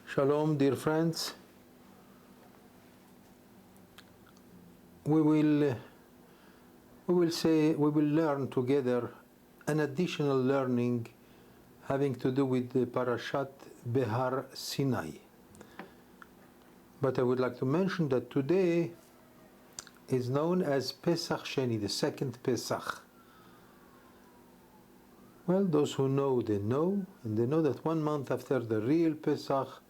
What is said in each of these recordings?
Shalom, dear friends. We will learn together an additional learning having to do with the Parashat Behar Sinai. But I would like to mention that today is known as Pesach Sheni, the second Pesach. Well, those who know, they know, and they know that 1 month after the real Pesach,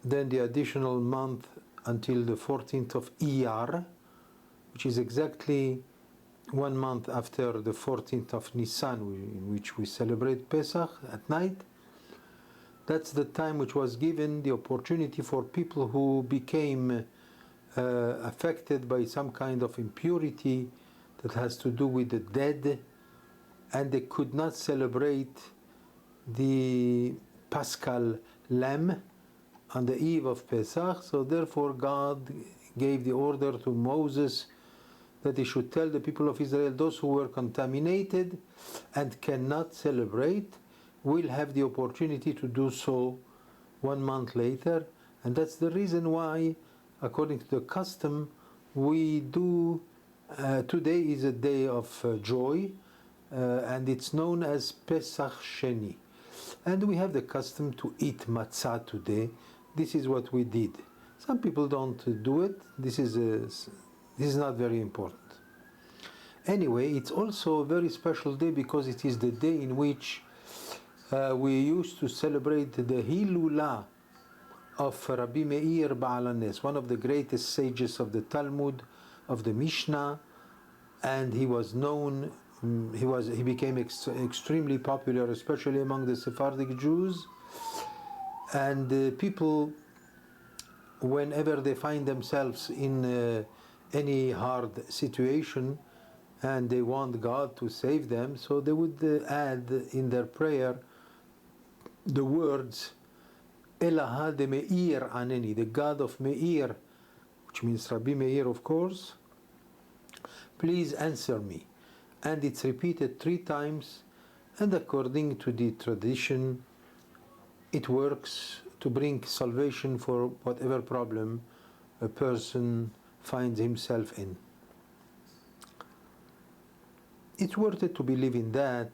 then the additional month until the 14th of Iyar, which is exactly 1 month after the 14th of Nisan, in which we celebrate Pesach at night. That's the time which was given the opportunity for people who became affected by some kind of impurity that has to do with the dead, and they could not celebrate the Paschal Lamb on the eve of Pesach. So therefore God gave the order to Moses that he should tell the people of Israel, those who were contaminated and cannot celebrate will have the opportunity to do so 1 month later. And that's the reason why, according to the custom, we do today is a day of joy, and it's known as Pesach Sheni. And we have the custom to eat matzah today. This is what we did. Some people don't do it. This is not very important. Anyway, it's also a very special day because it is the day in which we used to celebrate the Hilulah of Rabbi Meir Baal HaNes, one of the greatest sages of the Talmud, of the Mishnah, and he was known. He became extremely popular, especially among the Sephardic Jews. And people, whenever they find themselves in any hard situation and they want God to save them, so they would add in their prayer the words Elah de Meir Aneni, the God of Meir, which means Rabbi Meir, of course, please answer me. And it's repeated 3 times, and according to the tradition, it works to bring salvation for whatever problem a person finds himself in. It's worth it to believe in that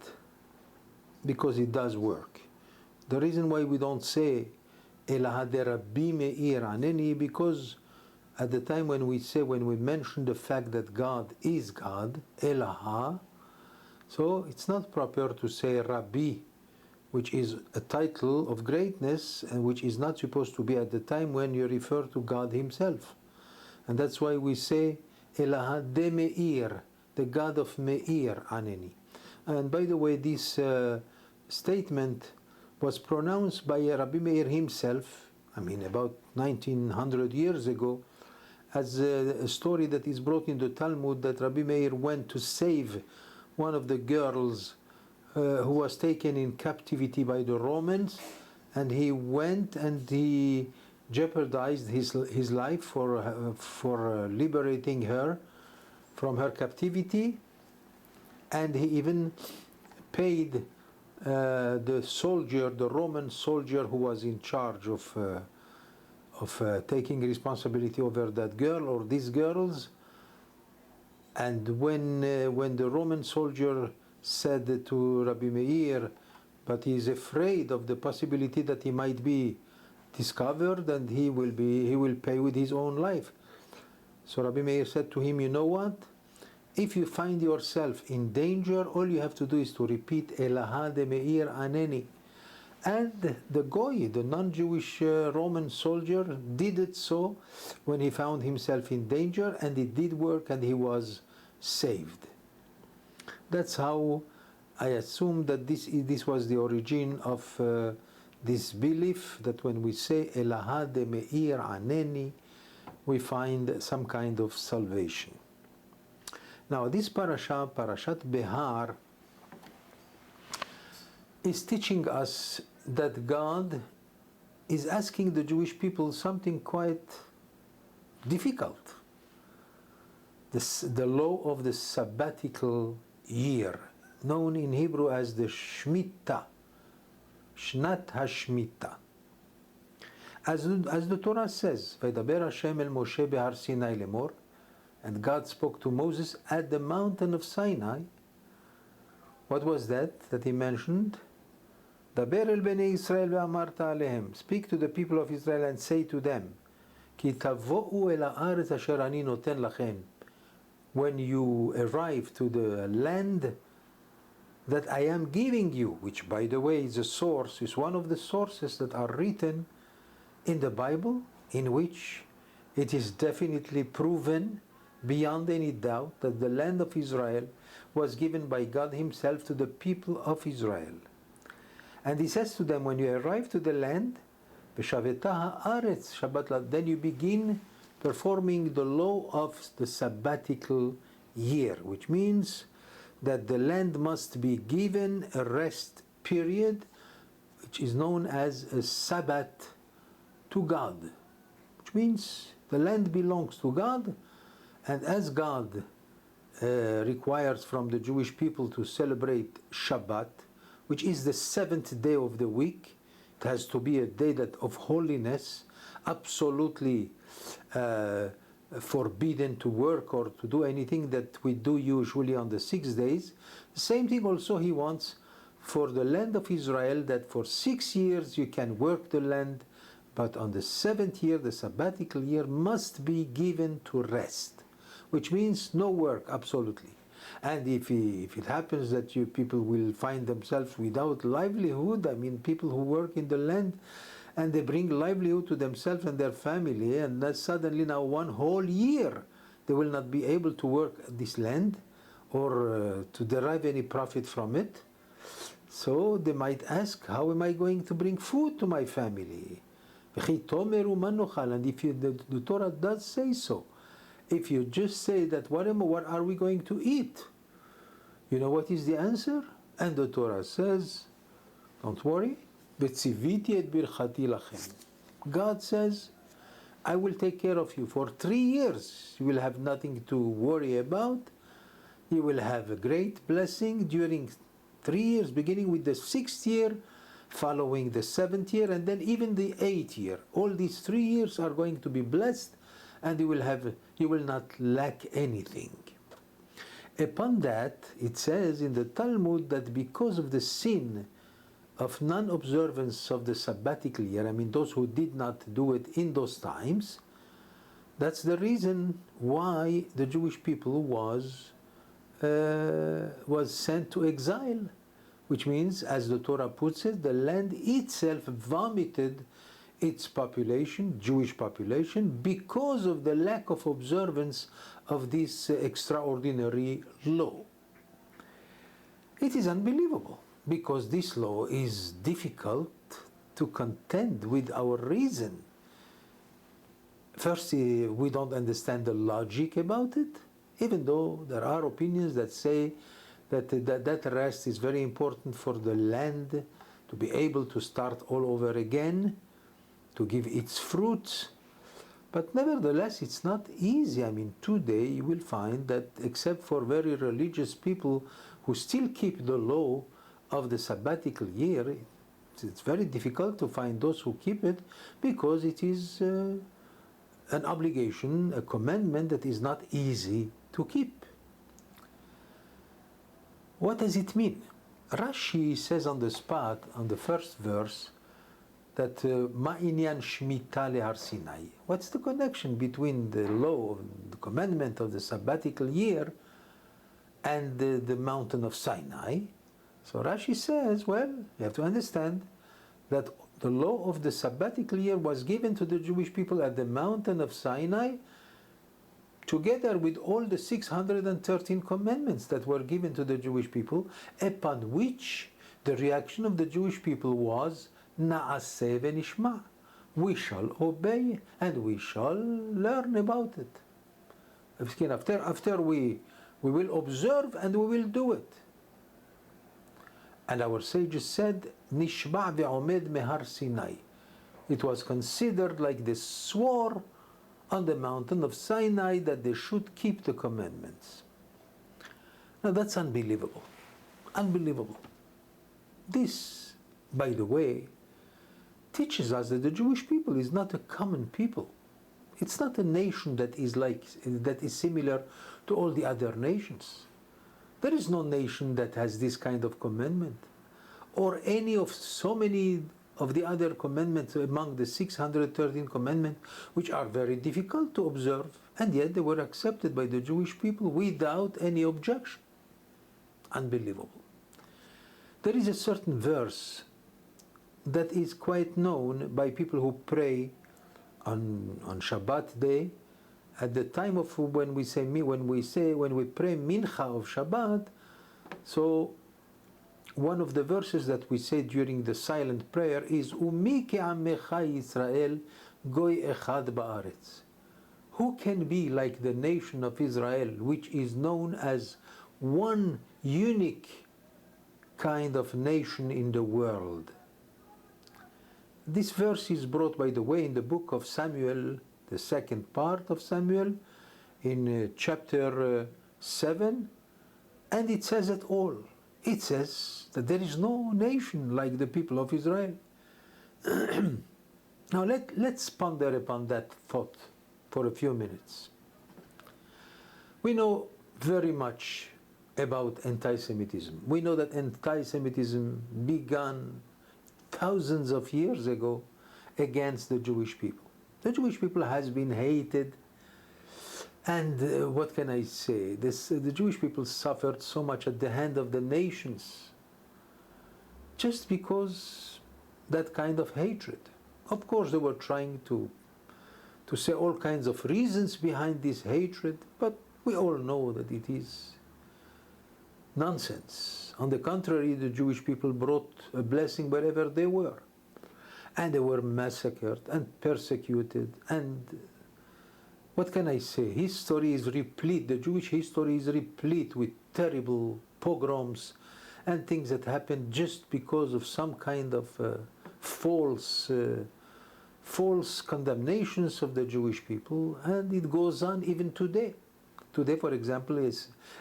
because it does work. The reason why we don't say Elah de Rabbi Meir Aneni, because at the time when we mention the fact that God is God, Elah, so it's not proper to say Rabbi, which is a title of greatness and which is not supposed to be at the time when you refer to God himself. And that's why we say Elah de Meir, the God of Meir Aneni. And by the way, this statement was pronounced by Rabbi Meir himself, about 1900 years ago, as a story that is brought in the Talmud that Rabbi Meir went to save one of the girls who was taken in captivity by the Romans, and he went and he jeopardized his life for liberating her from her captivity, and he even paid the Roman soldier who was in charge of taking responsibility over that girl or these girls. And when the Roman soldier said to Rabbi Meir, but he is afraid of the possibility that he might be discovered and he will pay with his own life. So Rabbi Meir said to him, you know what? If you find yourself in danger, all you have to do is to repeat Elah de Meir Aneni. And the Goy, the non-Jewish Roman soldier, did it so when he found himself in danger, and it did work, and he was saved. That's how I assume that this was the origin of this belief that when we say Elah de Meir Aneni, we find some kind of salvation. Now, this Parashat Behar, is teaching us that God is asking the Jewish people something quite difficult. The law of the Sabbathical year, known in Hebrew as the Shemitah, Shnat HaShemitah. As the Torah says, "Vaydaber Hashem el Moshe behar Sinai lemor," and God spoke to Moses at the mountain of Sinai. What was that he mentioned? Daber el bnei Israel ve'amarta alehem. Speak to the people of Israel and say to them, Ki tavo'u el haaretz asher ani noten lachem. When you arrive to the land that I am giving you, which by the way is a source, is one of the sources that are written in the Bible, in which it is definitely proven beyond any doubt that the land of Israel was given by God Himself to the people of Israel. And He says to them, when you arrive to the land, then you begin performing the law of the Sabbatical year, which means that the land must be given a rest period, which is known as a Sabbath to God, which means the land belongs to God, and as God requires from the Jewish people to celebrate Shabbat, which is the seventh day of the week, it has to be a day of holiness, absolutely forbidden to work or to do anything that we do usually on the 6 days. The same thing also He wants for the land of Israel, that for 6 years you can work the land, but on the 7th year, the sabbatical year, must be given to rest, which means no work, absolutely. And if it happens that people will find themselves without livelihood, I mean people who work in the land and they bring livelihood to themselves and their family, and that suddenly now one whole year they will not be able to work this land or to derive any profit from it. So they might ask, how am I going to bring food to my family? And if the Torah does say so, if you just say that what are we going to eat? You know what is the answer? And the Torah says, don't worry, God says, I will take care of you for 3 years. You will have nothing to worry about. You will have a great blessing during 3 years, beginning with the 6th year, following the 7th year, and then even the 8th year. All these 3 years are going to be blessed, and you will not lack anything. Upon that, it says in the Talmud that because of the sin of non-observance of the sabbatical year, I mean those who did not do it in those times, that's the reason why the Jewish people was sent to exile, which means, as the Torah puts it, the land itself vomited its population, Jewish population, because of the lack of observance of this extraordinary law. It is unbelievable, because this law is difficult to contend with our reason. First, we don't understand the logic about it, even though there are opinions that say that rest is very important for the land to be able to start all over again, to give its fruits. But nevertheless, it's not easy. I mean, today you will find that except for very religious people who still keep the law of the sabbatical year, it's very difficult to find those who keep it, because it is an obligation, a commandment that is not easy to keep. What does it mean? Rashi says on the spot, on the first verse, that Ma'inyan Shmita lehar Sinai. What's the connection between the law, the commandment of the sabbatical year, and the mountain of Sinai? So Rashi says, well, you have to understand that the law of the sabbatical year was given to the Jewish people at the mountain of Sinai, together with all the 613 commandments that were given to the Jewish people, upon which the reaction of the Jewish people was, Na'aseh v'nishma. We shall obey and we shall learn about it. After we will observe and we will do it. And our sages said, Nishba' ve'omed mehar Sinai. It was considered like they swore on the mountain of Sinai that they should keep the commandments. Now that's unbelievable. Unbelievable. This, by the way, teaches us that the Jewish people is not a common people. It's not a nation that is similar to all the other nations. There is no nation that has this kind of commandment, or any of so many of the other commandments among the 613 commandments, which are very difficult to observe, and yet they were accepted by the Jewish people without any objection. Unbelievable. There is a certain verse that is quite known by people who pray on Shabbat day, at the time of when we pray Mincha of Shabbat. So one of the verses that we say during the silent prayer is Umi ke'amecha Yisrael goy echad ba'aretz. Who can be like the nation of Israel, which is known as one unique kind of nation in the world? This verse is brought, by the way, in the book of Samuel, the second part of Samuel, in chapter 7, and it says it all. It says that there is no nation like the people of Israel. Now let's ponder upon that thought for a few minutes. We know very much about anti-Semitism. We know that anti-Semitism began thousands of years ago against the Jewish people. The Jewish people has been hated, and what can I say? The Jewish people suffered so much at the hand of the nations just because that kind of hatred. Of course, they were trying to say all kinds of reasons behind this hatred, but we all know that it is nonsense. On the contrary, the Jewish people brought a blessing wherever they were. And they were massacred and persecuted. And what can I say? History is replete. The Jewish history is replete with terrible pogroms and things that happened just because of some kind of false condemnations of the Jewish people. And it goes on even today. Today, for example,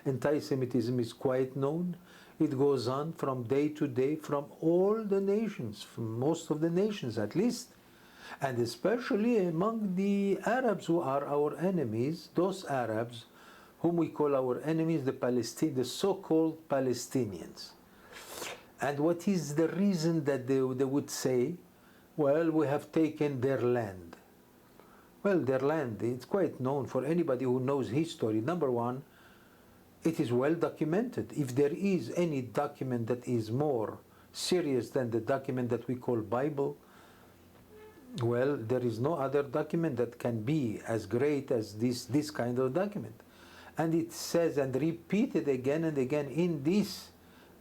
anti-Semitism is quite known. It goes on from day to day from all the nations, from most of the nations at least, and especially among the Arabs who are our enemies, those Arabs whom we call our enemies, the so-called Palestinians. And what is the reason that they would say, well, we have taken their land? Well, their land, it's quite known for anybody who knows history. Number one, it is well documented. If there is any document that is more serious than the document that we call Bible, well, there is no other document that can be as great as this kind of document. And it says and repeated again and again in this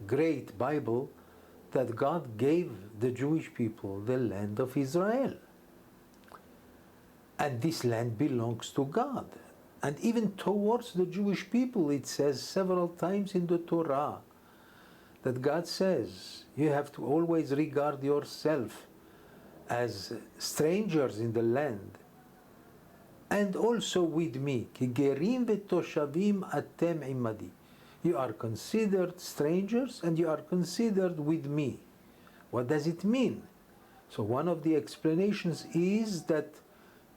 great Bible that God gave the Jewish people the land of Israel. And this land belongs to God. And even towards the Jewish people, it says several times in the Torah that God says, you have to always regard yourself as strangers in the land. And also with me, ki gerim v'toshavim atem imadi. You are considered strangers and you are considered with me. What does it mean? So one of the explanations is that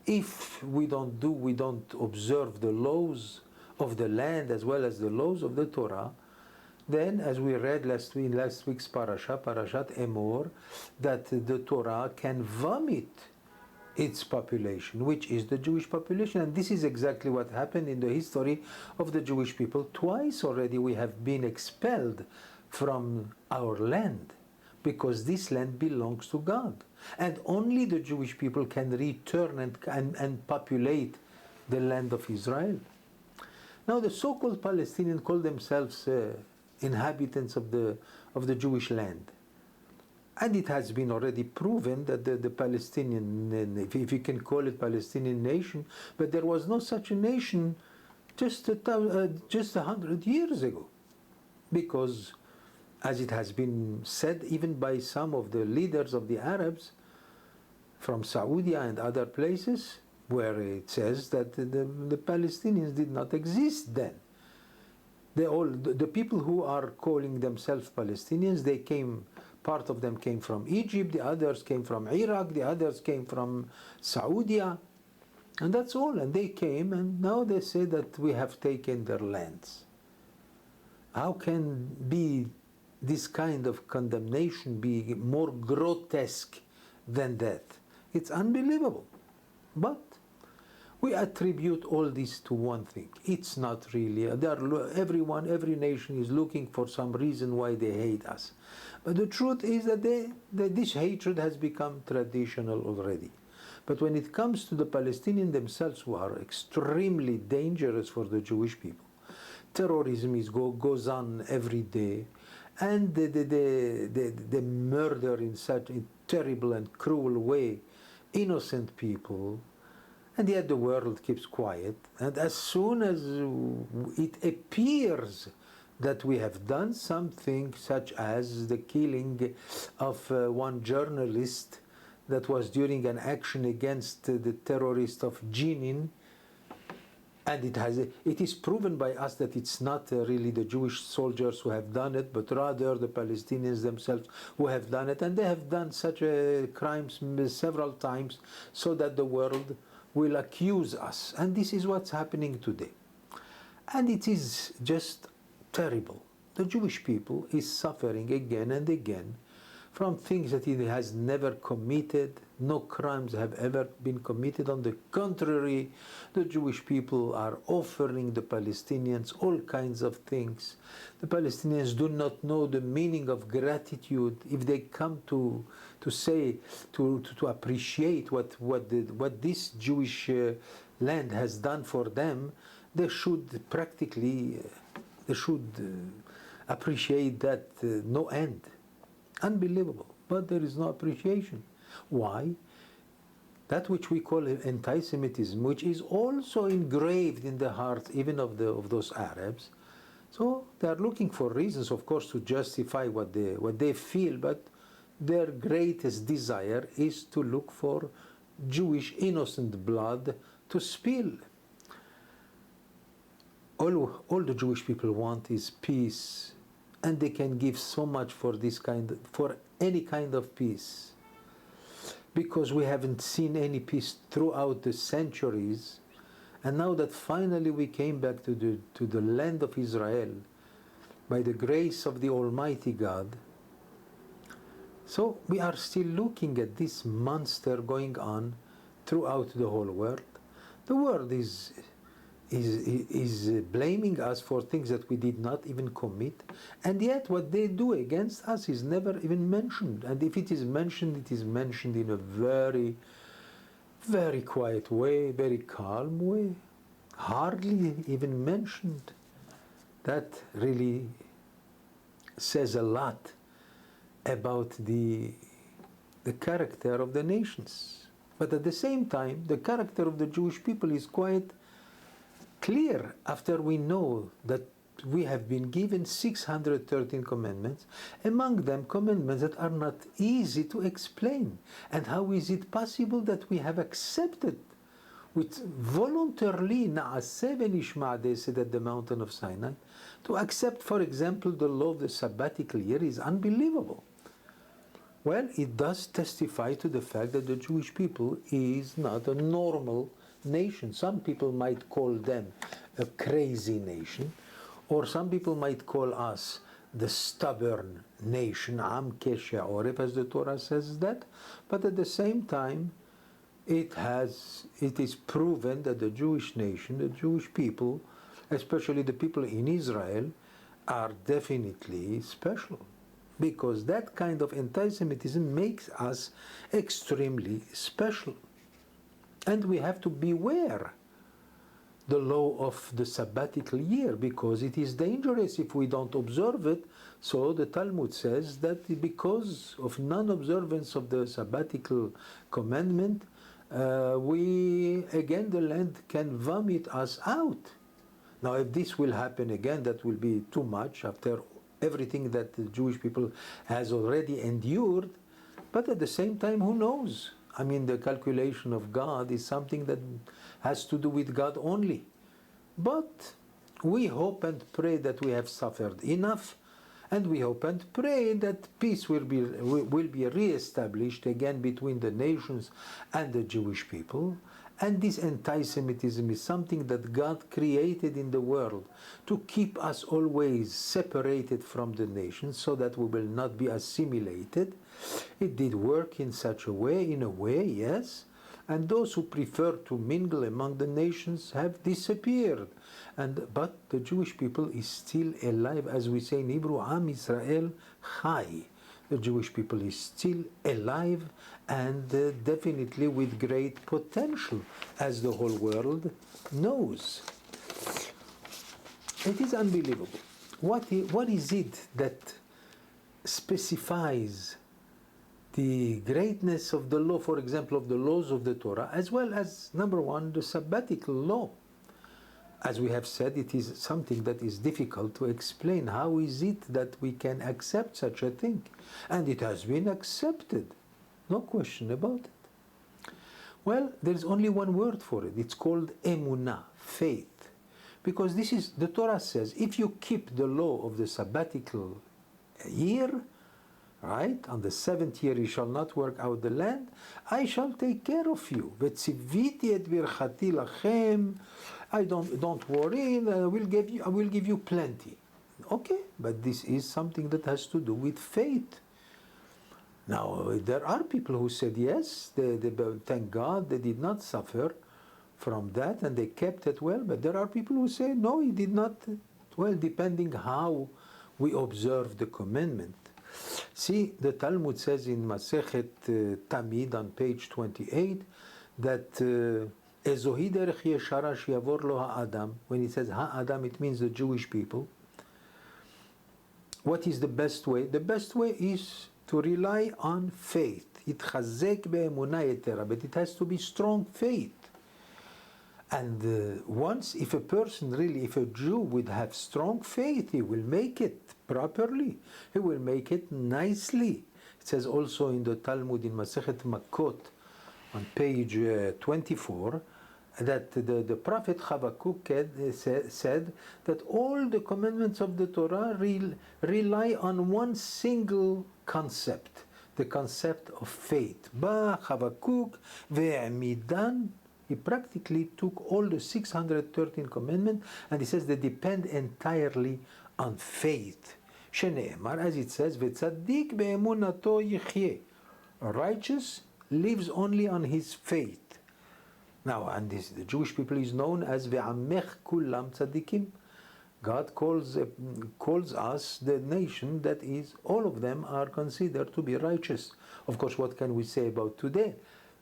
if we don't observe the laws of the land as well as the laws of the Torah, then, as we read last week's Parashat Emor, that the Torah can vomit its population, which is the Jewish population. And this is exactly what happened in the history of the Jewish people. Twice already we have been expelled from our land, because this land belongs to God. And only the Jewish people can return and populate the land of Israel. Now the so-called Palestinians call themselves inhabitants of the Jewish land. And it has been already proven that the Palestinian, if you can call it Palestinian nation, but there was no such a nation just 100 years ago. Because, as it has been said even by some of the leaders of the Arabs from Saudi and other places, where it says that the Palestinians did not exist then. The people who are calling themselves Palestinians, they came Part of them came from Egypt, the others came from Iraq, the others came from Saudi, and that's all. And they came, and now they say that we have taken their lands. How can be this kind of condemnation be more grotesque than that? It's unbelievable. But we attribute all this to one thing. It's not really. Everyone, every nation is looking for some reason why they hate us. But the truth is that this hatred has become traditional already. But when it comes to the Palestinians themselves, who are extremely dangerous for the Jewish people, terrorism goes on every day, and the murder in such a terrible and cruel way innocent people, and yet the world keeps quiet. And as soon as it appears that we have done something, such as the killing of one journalist that was during an action against the terrorist of Jenin, and it is proven by us that it's not really the Jewish soldiers who have done it, but rather the Palestinians themselves who have done it, and they have done such crimes several times so that the world will accuse us. And this is what's happening today. And it is just terrible. The Jewish people is suffering again and again from things that it has never committed. No crimes have ever been committed. On the contrary, the Jewish people are offering the Palestinians all kinds of things. The Palestinians do not know the meaning of gratitude. If they come to appreciate what this Jewish land has done for them, they should appreciate that no end. Unbelievable. But there is no appreciation. Why? That which we call anti-Semitism, which is also engraved in the hearts even of those Arabs. So they are looking for reasons, of course, to justify what they feel, but their greatest desire is to look for Jewish innocent blood to spill. All the Jewish people want is peace, and they can give so much for any kind of peace, because we haven't seen any peace throughout the centuries. And now that finally we came back to the land of Israel by the grace of the Almighty God, so we are still looking at this monster going on throughout the whole world. The world is blaming us for things that we did not even commit, and yet what they do against us is never even mentioned. And if it is mentioned, it is mentioned in a very, very quiet way, very calm way, hardly even mentioned. That really says a lot about the character of the nations. But at the same time, the character of the Jewish people is quite clear after we know that we have been given 613 commandments, among them commandments that are not easy to explain. And how is it possible that we have accepted with voluntarily na'aseh v'nishma, they said at the mountain of Sinai, to accept, for example, the law of the Sabbathical year is unbelievable. Well, it does testify to the fact that the Jewish people is not a normal nation. Some people might call them a crazy nation, or some people might call us the stubborn nation, Am Keshe Oref, as the Torah says that. But at the same time, it is proven that the Jewish nation, the Jewish people, especially the people in Israel, are definitely special, because that kind of anti-Semitism makes us extremely special. And we have to beware the law of the Sabbatical year, because it is dangerous if we don't observe it. So the Talmud says that because of non-observance of the Sabbatical commandment, the land can vomit us out. Now, if this will happen again, that will be too much after everything that the Jewish people has already endured. But at the same time, who knows? I mean, the calculation of God is something that has to do with God only. But we hope and pray that we have suffered enough, And we hope and pray that peace will be re-established again between the nations and the Jewish people. And this anti-Semitism is something that God created in the world to keep us always separated from the nations so that we will not be assimilated. It did work in such a way, yes. And those who prefer to mingle among the nations have disappeared. But the Jewish people is still alive, as we say in Hebrew, Am Israel Chai. The Jewish people is still alive and definitely with great potential, as the whole world knows. It is unbelievable. What is it that specifies the greatness of the law, for example, of the laws of the Torah, as well as, number one, the Sabbathical law? As we have said, it is something that is difficult to explain. How is it that we can accept such a thing? And it has been accepted, no question about it. Well, there's only one word for it. It's called emunah, faith. Because this is, the Torah says, if you keep the law of the Sabbatical year, right, on the 7th year you shall not work out the land, I shall take care of you. V'tziviti et birchati lachem. Don't worry, I will give you plenty. Okay, but this is something that has to do with faith. Now, there are people who said yes, they thank God they did not suffer from that and they kept it well, but there are people who say no, he did not. Well, depending how we observe the commandment. See, the Talmud says in Masechet Tamid on page 28 that Ezohi derech yeshara sheyavor lo ha'adam. When it says ha'adam, it means the Jewish people. What is the best way? The best way is to rely on faith. Itchazek be'emunah yetera, but it has to be strong faith. And once, if a Jew would have strong faith, he will make it properly. He will make it nicely. It says also in the Talmud in Masechet Makot on page 24, that the prophet Habakkuk said that all the commandments of the Torah rely on one single concept, the concept of faith. Ba Habakkuk ve'amidan. He practically took all the 613 commandments and he says they depend entirely on faith. Shene'emar, as it says, ve'tzaddik be'emunato yichyeh. A righteous lives only on his faith. Now, and the Jewish people is known as ve'amech kulam tzaddikim. God calls us the nation that is, all of them are considered to be righteous. Of course, what can we say about today?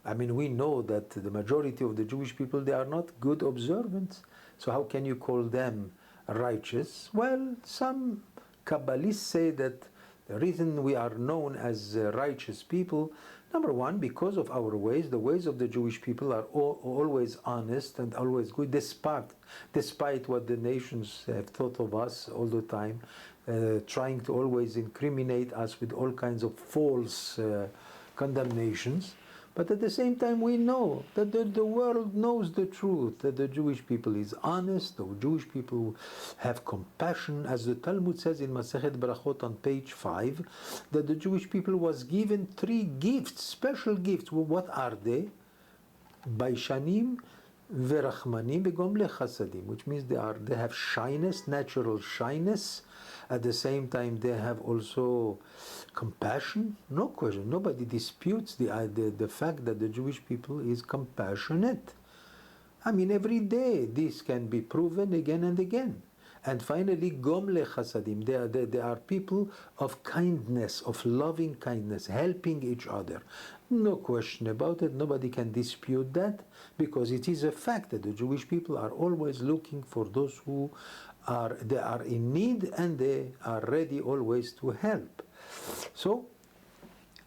I mean, we know that the majority of the Jewish people, they are not good observants. So how can you call them righteous? Well, some Kabbalists say that the reason we are known as righteous people, number one, because of our ways. The ways of the Jewish people are always honest and always good, despite what the nations have thought of us all the time, trying to always incriminate us with all kinds of false condemnations. But at the same time, we know that the world knows the truth, that the Jewish people is honest, the Jewish people have compassion, as the Talmud says in Masechet Brachot on page 5, that the Jewish people was given 3 gifts, special gifts. Well, what are they? Baishanim verachmanim begomle chasadim, which means they have shyness, natural shyness. At the same time, they have also compassion. No question. Nobody disputes the fact that the Jewish people is compassionate. I mean, every day this can be proven again and again. And finally, gomle chasadim. They are people of kindness, of loving kindness, helping each other. No question about it. Nobody can dispute that, because it is a fact that the Jewish people are always looking for those who are in need, and they are ready always to help. So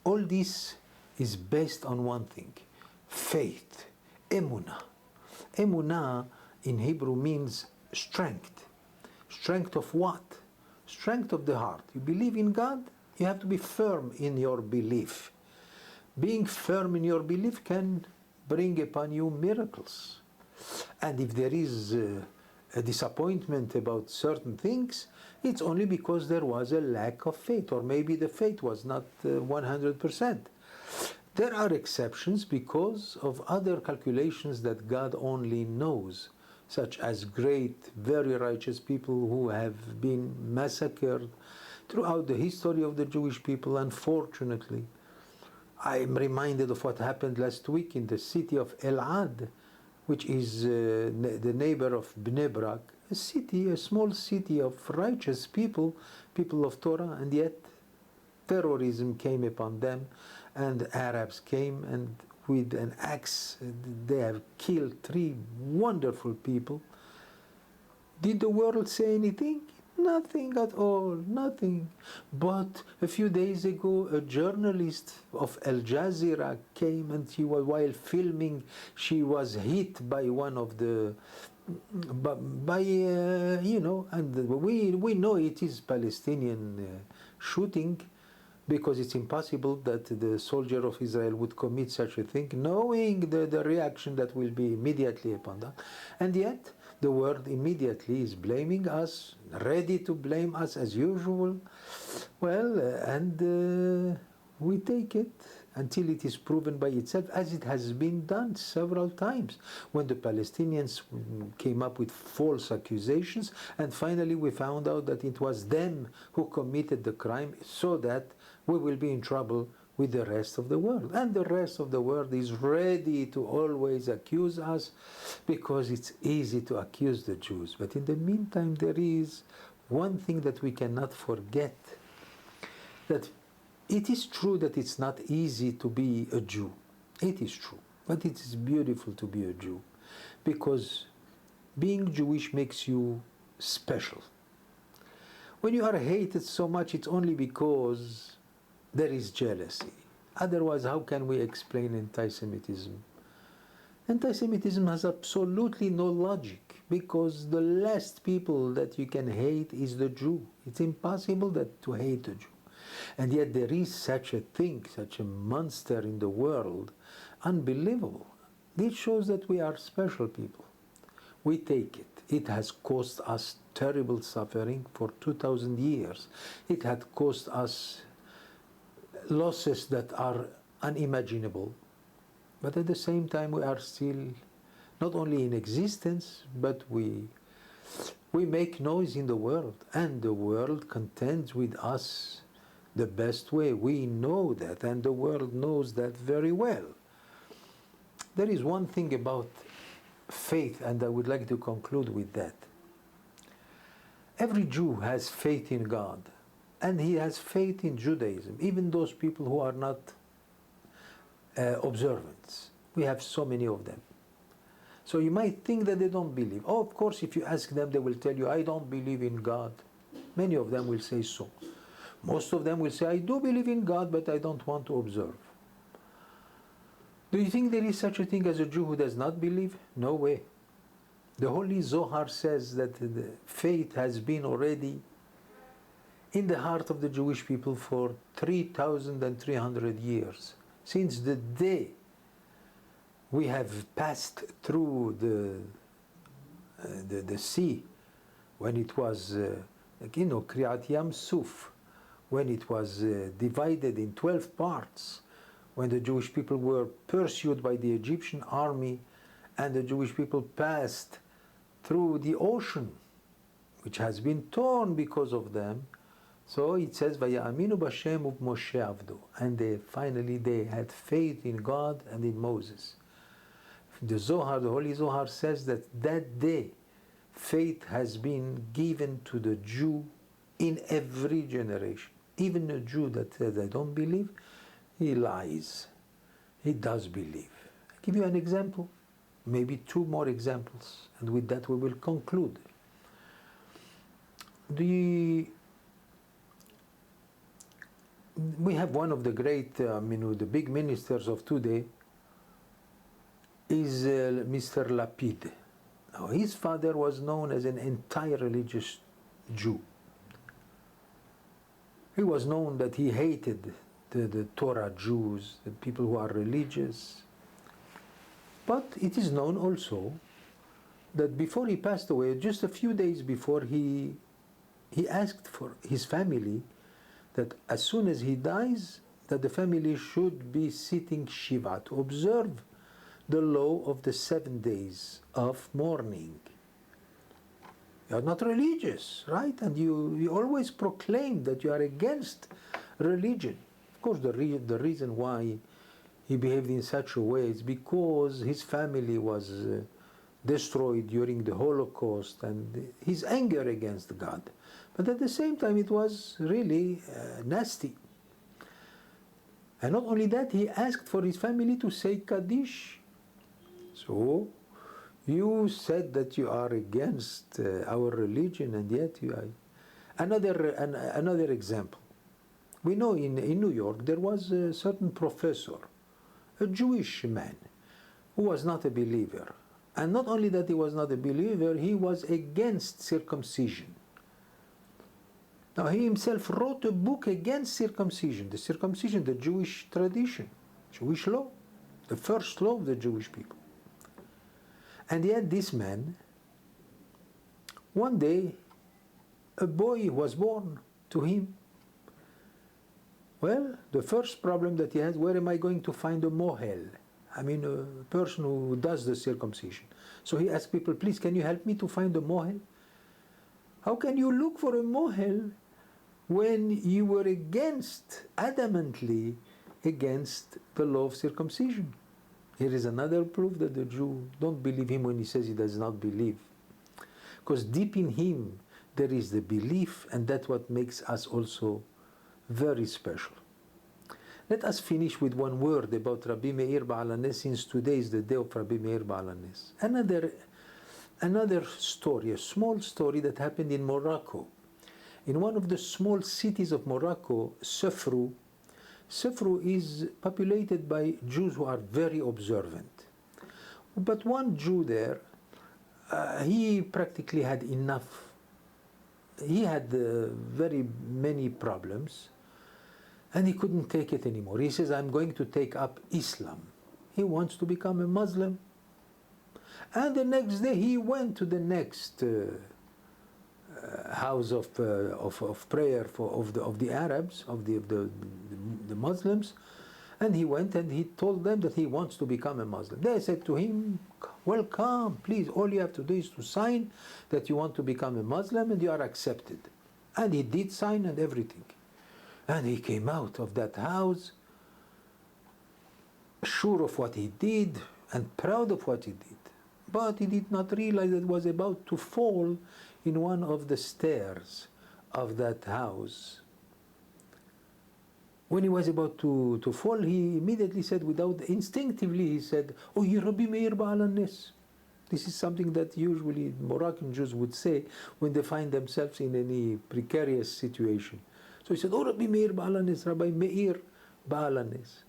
all this is based on one thing: faith, emunah. Emunah in Hebrew means strength. Strength of what? Strength of the heart. You believe in God, you have to be firm in your belief. Being firm in your belief can bring upon you miracles. And if there is a disappointment about certain things, it's only because there was a lack of faith, or maybe the faith was not 100%. There are exceptions because of other calculations that God only knows, such as great, very righteous people who have been massacred throughout the history of the Jewish people, unfortunately. I am reminded of what happened last week in the city of Elad, which is the neighbor of Bnei Brak, a city, a small city of righteous people, people of Torah, and yet terrorism came upon them, and Arabs came, and with an axe they have killed 3 wonderful people. Did the world say anything? Nothing at all, nothing. But a few days ago, a journalist of Al Jazeera came, and while filming, she was hit by one of the, and we know it is Palestinian shooting, because it's impossible that the soldier of Israel would commit such a thing, knowing the reaction that will be immediately upon that. And yet, the world immediately is blaming us, ready to blame us as usual. Well, and we take it until it is proven by itself, as it has been done several times, when the Palestinians came up with false accusations, and finally we found out that it was them who committed the crime, so that we will be in trouble with the rest of the world. And the rest of the world is ready to always accuse us, because it's easy to accuse the Jews. But in the meantime, there is one thing that we cannot forget, that it is true that it's not easy to be a Jew. It is true. But it is beautiful to be a Jew, because being Jewish makes you special. When you are hated so much, it's only because there is jealousy. Otherwise, how can we explain anti-Semitism? Anti-Semitism has absolutely no logic, because the last people that you can hate is the Jew. It's impossible to hate a Jew. And yet there is such a thing, such a monster in the world, unbelievable. This shows that we are special people. We take it. It has caused us terrible suffering for 2,000 years. It had caused us losses that are unimaginable. But at the same time, we are still not only in existence, but we make noise in the world, and the world contends with us the best way. We know that, and the world knows that very well. There is one thing about faith, and I would like to conclude with that. Every Jew has faith in God, and he has faith in Judaism, even those people who are not observant. We have so many of them. So you might think that they don't believe. Oh, of course, if you ask them, they will tell you, I don't believe in God. Many of them will say so. Most of them will say, I do believe in God, but I don't want to observe. Do you think there is such a thing as a Jew who does not believe? No way. The Holy Zohar says that the faith has been already in the heart of the Jewish people for 3,300 years. Since the day we have passed through the sea, when it was, Kriyat Yam Suf, when it was divided in 12 parts, when the Jewish people were pursued by the Egyptian army, and the Jewish people passed through the ocean, which has been torn because of them. So it says, "Vayaminu b'Hashem u'b'Moshe avdu," and finally they had faith in God and in Moses. The Zohar, the Holy Zohar, says that that day faith has been given to the Jew in every generation. Even a Jew that says, I don't believe, he lies. He does believe. I'll give you an example, maybe 2 more examples, and with that we will conclude. We have one of the great, the big ministers of today is Mr. Lapid. Now, his father was known as an anti-religious Jew. He was known that he hated the Torah Jews, the people who are religious. But it is known also that before he passed away, just a few days before, he asked for his family that as soon as he dies, that the family should be sitting Shiva to observe the law of the 7 days of mourning. You are not religious, right? And you always proclaim that you are against religion. Of course, the reason why he behaved in such a way is because his family was destroyed during the Holocaust and his anger against God. But at the same time, it was really nasty. And not only that, he asked for his family to say Kaddish. So, you said that you are against our religion, and yet you are. Another example. We know in New York there was a certain professor, a Jewish man, who was not a believer. And not only that he was not a believer, he was against circumcision. Now he himself wrote a book against circumcision, the Jewish tradition, Jewish law, the first law of the Jewish people. And yet this man, one day, a boy was born to him. Well, the first problem that he has, where am I going to find a mohel? I mean, a person who does the circumcision. So he asked people, please, can you help me to find a mohel? How can you look for a mohel when you were adamantly against the law of circumcision? Here is another proof that the Jew, don't believe him when he says he does not believe. Because deep in him, there is the belief, and that's what makes us also very special. Let us finish with one word about Rabbi Meir Baal HaNes, since today is the day of Rabbi Meir Baal HaNes. Another story, a small story that happened in Morocco. In one of the small cities of Morocco, Sefrou is populated by Jews who are very observant. But one Jew there, he practically had enough. He had very many problems, and he couldn't take it anymore. He says, I'm going to take up Islam. He wants to become a Muslim. And the next day he went to the next house of prayer of the Arabs, of the Muslims, and he went and he told them that he wants to become a Muslim. They said to him, welcome, please, all you have to do is to sign that you want to become a Muslim and you are accepted. And he did sign and everything. And he came out of that house sure of what he did and proud of what he did. But he did not realize that he was about to fall in one of the stairs of that house. When he was about to fall, he immediately said, instinctively he said, oh, you Rabbi Meir Baal HaNes. This is something that usually Moroccan Jews would say when they find themselves in any precarious situation. So he said, oh, Rabbi Meir Baal HaNes, Rabbi Meir Baal HaNes.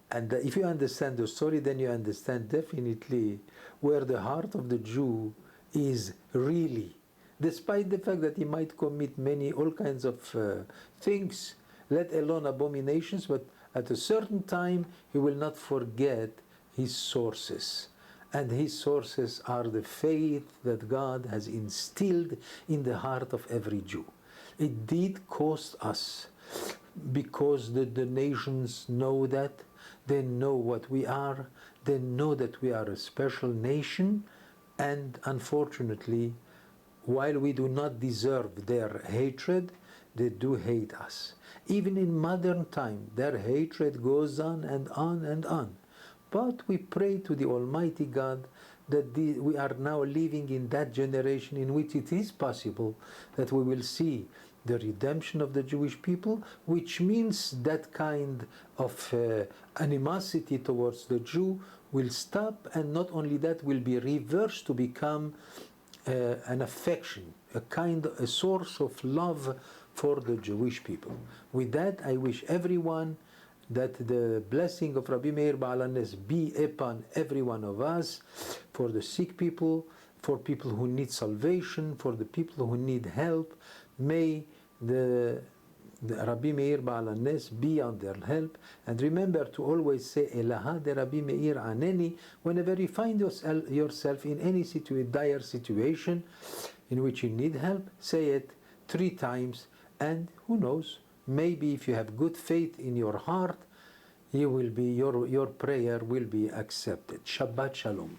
And if you understand the story, then you understand definitely where the heart of the Jew is really. Despite the fact that he might commit all kinds of things, let alone abominations, but at a certain time he will not forget his sources. And his sources are the faith that God has instilled in the heart of every Jew. It did cost us, because the nations know that. They know what we are. They know that we are a special nation. And unfortunately, while we do not deserve their hatred, they do hate us. Even in modern time, their hatred goes on and on and on. But we pray to the Almighty God that we are now living in that generation in which it is possible that we will see the redemption of the Jewish people, which means that kind of animosity towards the Jew will stop, and not only that, will be reversed to become an affection, a source of love for the Jewish people. With that, I wish everyone that the blessing of Rabbi Meir Baal HaNes be upon every one of us, for the sick people, for people who need salvation, for the people who need help. May the the Rabbi Meir Baal HaNes, be on their help, and remember to always say Elaha de Rabbi Meir Aneni whenever you find yourself in any dire situation in which you need help. Say it 3 times, and who knows, maybe if you have good faith in your heart, your prayer will be accepted. Shabbat Shalom.